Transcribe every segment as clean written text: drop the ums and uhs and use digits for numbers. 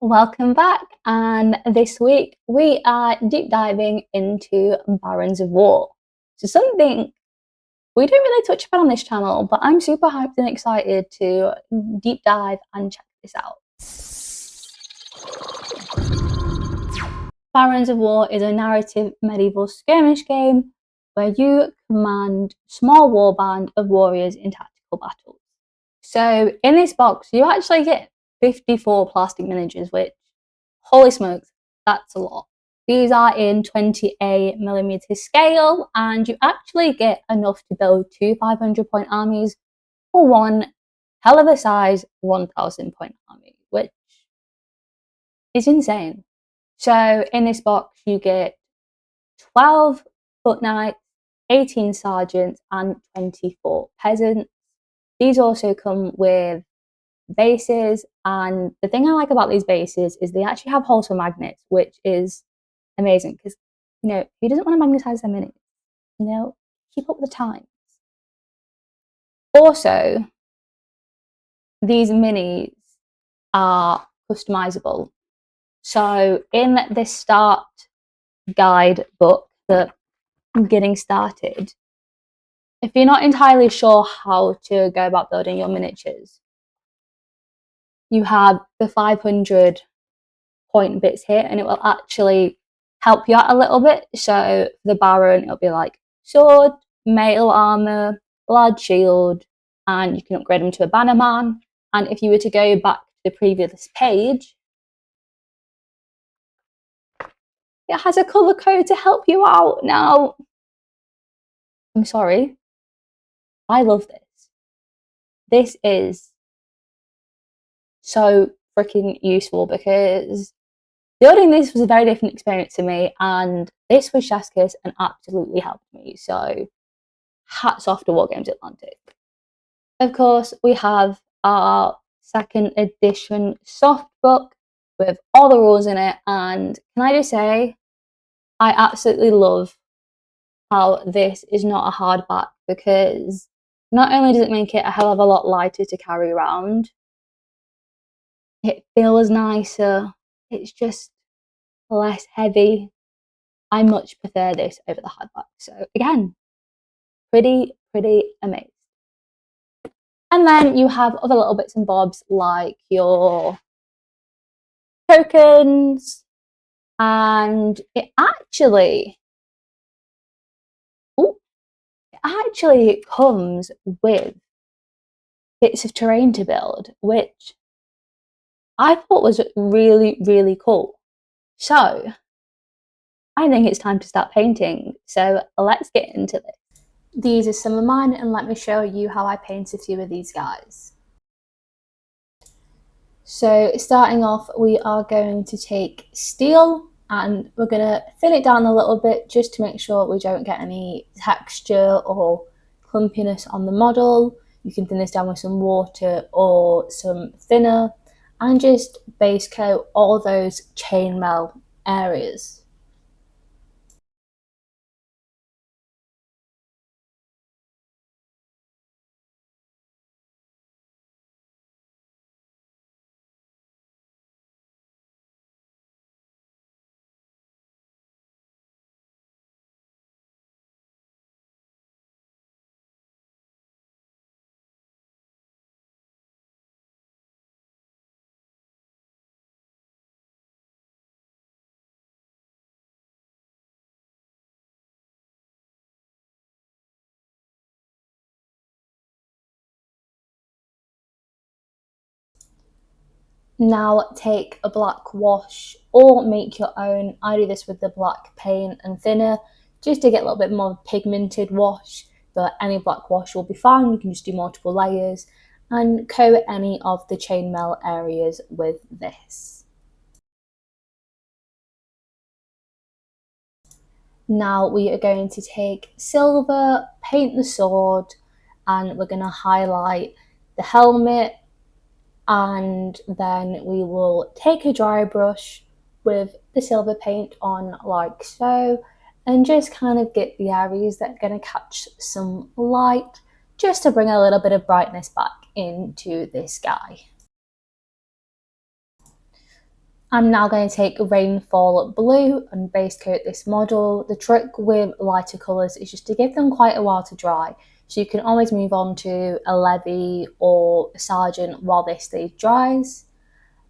Welcome back, and this week we are deep diving into Barons of War. So something we don't really touch upon on this channel, but I'm super hyped and excited to deep dive and check this out. Barons of War is a narrative medieval skirmish game where you command a small warband of warriors in tactical battles. So in this box, you actually get 54 plastic miniatures, which, holy smokes, that's a lot. These are in 28mm scale, and you actually get enough to build 2 500-point armies for one hell of a size 1,000-point army, which is insane. So in this box, you get 12 foot knights, 18 sergeants, and 24 peasants. These also come with bases, and the thing I like about these bases is they actually have holes for magnets, which is amazing because, who doesn't want to magnetize their minis? Keep up the times. Also, these minis are customizable. So in this start guide book that I'm getting started, if you're not entirely sure how to go about building your miniatures, you have the 500-point bits here, and it will actually help you out a little bit. So for the Baron, it'll be like sword, mail armor, large shield, and you can upgrade them to a bannerman. And if you were to go back to the previous page, it has a color code to help you out. Now, I'm sorry, I love this. This is so freaking useful because building this was a very different experience to me, and this was chef's kiss and absolutely helped me. So hats off to Wargames Atlantic. Of course, we have our second edition soft book with all the rules in it, and can I just say, I absolutely love how this is not a hardback, because not only does it make it a hell of a lot lighter to carry around, it feels nicer, it's just less heavy. I much prefer this over the hardback. So again, pretty amazing. And then you have other little bits and bobs like your tokens, and it actually comes with bits of terrain to build, which I thought was really cool. So I think it's time to start painting. So let's get into this. These are some of mine, and let me show you how I paint a few of these guys. So starting off, we are going to take steel and we're going to thin it down a little bit just to make sure we don't get any texture or clumpiness on the model. You can thin this down with some water or some thinner, and just base coat all those chainmail areas. Now take a black wash or make your own. I do this with the black paint and thinner just to get a little bit more pigmented wash, but any black wash will be fine. You can just do multiple layers and coat any of the chainmail areas with this. Now we are going to take silver, paint the sword, and we're going to highlight the helmet, and then we will take a dry brush with the silver paint on like so, and just kind of get the areas that are going to catch some light, just to bring a little bit of brightness back into this guy. I'm now going to take Rainfall Blue and base coat this model. The trick with lighter colours is just to give them quite a while to dry. So you can always move on to a Levy or a Sergeant while this stage dries.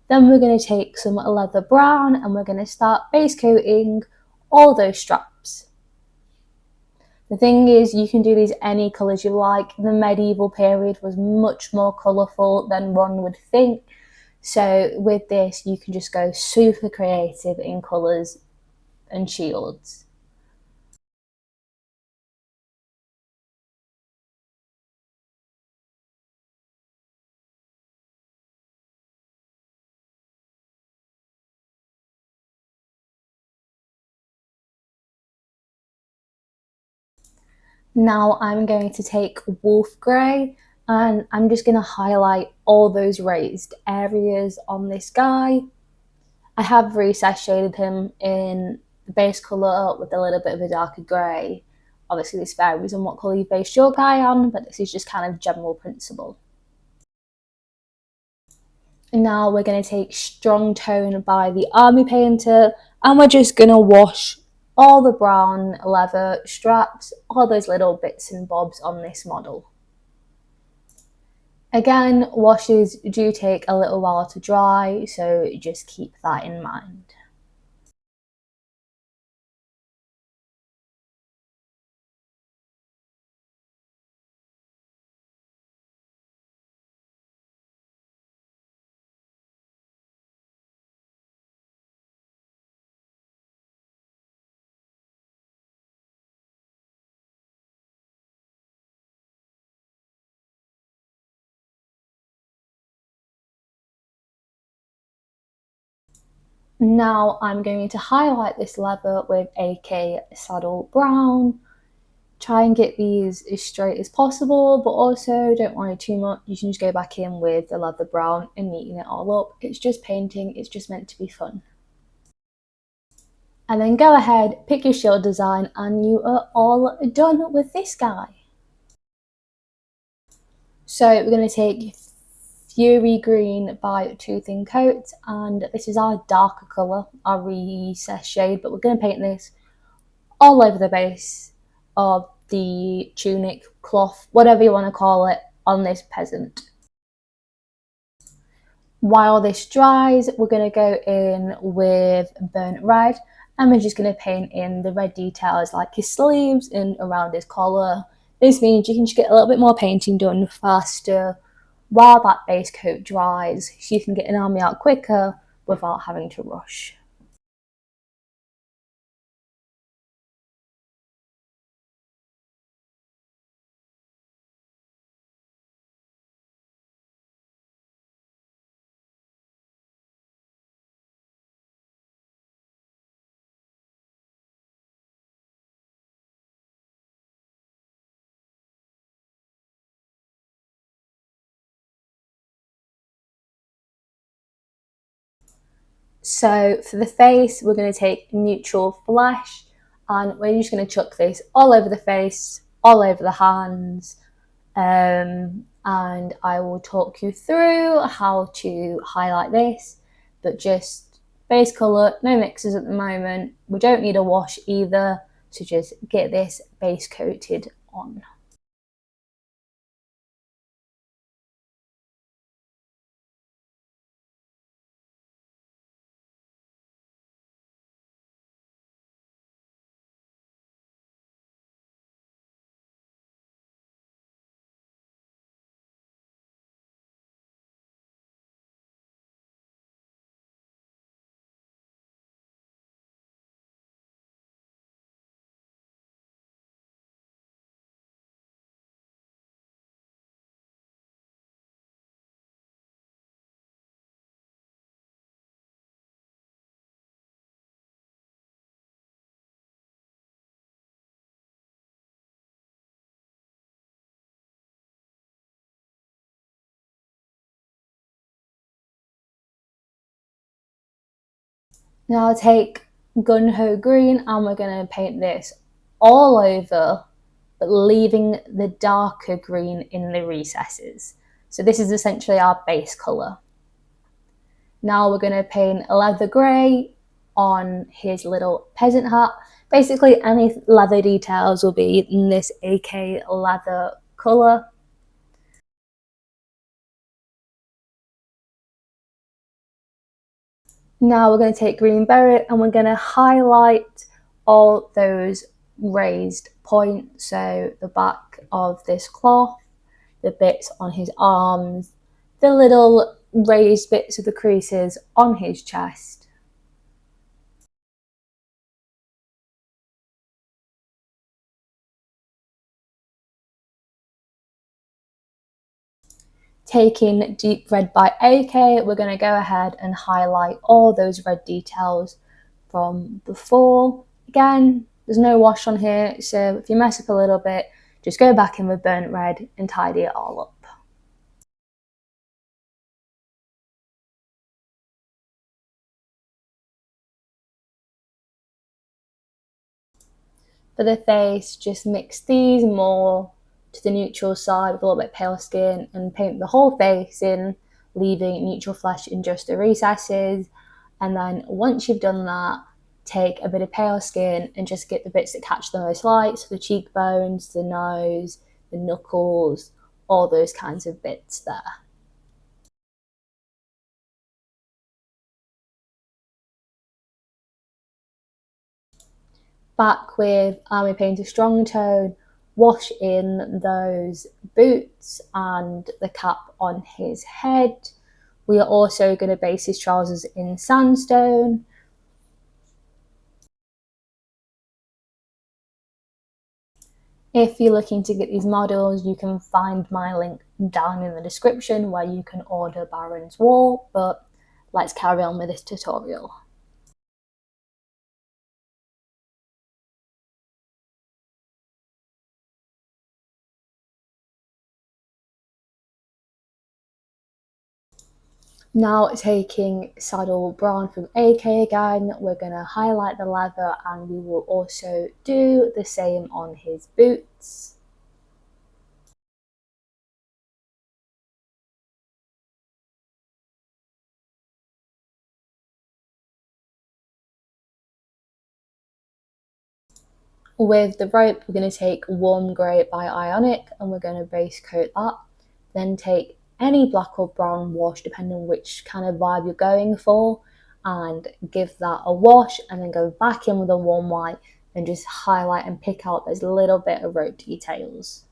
Then we're going to take some Leather Brown and we're going to start base coating all those straps. The thing is, you can do these any colours you like. The medieval period was much more colourful than one would think. So with this, you can just go super creative in colours and shields. Now I'm going to take Wolf Grey and I'm just going to highlight all those raised areas on this guy. I have recess shaded him in the base colour with a little bit of a darker grey. Obviously this varies on what colour you base your guy on, but this is just kind of general principle. And now we're going to take Strong Tone by the Army Painter and we're just going to wash all the brown leather straps, all those little bits and bobs on this model. Again, washes do take a little while to dry, so just keep that in mind. Now I'm going to highlight this leather with AK Saddle Brown. Try and get these as straight as possible, but also don't worry too much. You can just go back in with the leather brown and neaten it all up. It's just painting, it's just meant to be fun. And then go ahead, pick your shield design, and you are all done with this guy. So we're going to take Fury Green by Tooth and Coat, and this is our darker colour, our recess shade, but we're going to paint this all over the base of the tunic, cloth, whatever you want to call it, on this peasant. While this dries, we're going to go in with burnt red and we're just going to paint in the red details like his sleeves and around his collar. This means you can just get a little bit more painting done faster while that base coat dries, so you can get an army out quicker without having to rush. So for the face, we're going to take Neutral Flesh and we're just going to chuck this all over the face, all over the hands, and I will talk you through how to highlight this, but just base colour, no mixes at the moment. We don't need a wash either, so just get this base coated on. Now I'll take Gun Ho Green and we're going to paint this all over, but leaving the darker green in the recesses. So this is essentially our base colour. Now we're going to paint a leather grey on his little peasant hat. Basically any leather details will be in this AK leather colour. Now we're going to take green beret and we're going to highlight all those raised points, so the back of this cloth, the bits on his arms, the little raised bits of the creases on his chest. Taking deep red by AK, we're going to go ahead and highlight all those red details from before. Again, there's no wash on here, so if you mess up a little bit, just go back in with burnt red and tidy it all up. For the face, just mix these more to the neutral side with a little bit pale skin and paint the whole face in, leaving neutral flesh in just the recesses. And then once you've done that, take a bit of pale skin and just get the bits that catch the most light, so the cheekbones, the nose, the knuckles, all those kinds of bits there. Back with Army Painter Strong Tone, wash in those boots and the cap on his head. We are also going to base his trousers in sandstone. If you're looking to get these models, you can find my link down in the description where you can order Baron's Wool, but let's carry on with this tutorial. Now taking Saddle Brown from AK again, we're going to highlight the leather and we will also do the same on his boots. With the rope, we're going to take Warm Grey by Ionic and we're going to base coat that. Then take any black or brown wash, depending on which kind of vibe you're going for, and give that a wash and then go back in with a warm white and just highlight and pick out those little bit of rope details.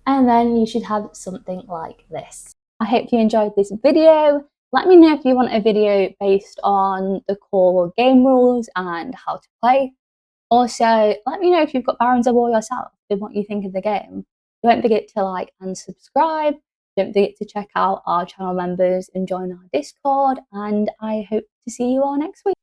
And then you should have something like this. I hope you enjoyed this video. Let me know if you want a video based on the core game rules and how to play. Also, let me know if you've got Barons of War yourself and what you think of the game. Don't forget to like and subscribe. Don't forget to check out our channel members and join our Discord. And I hope to see you all next week.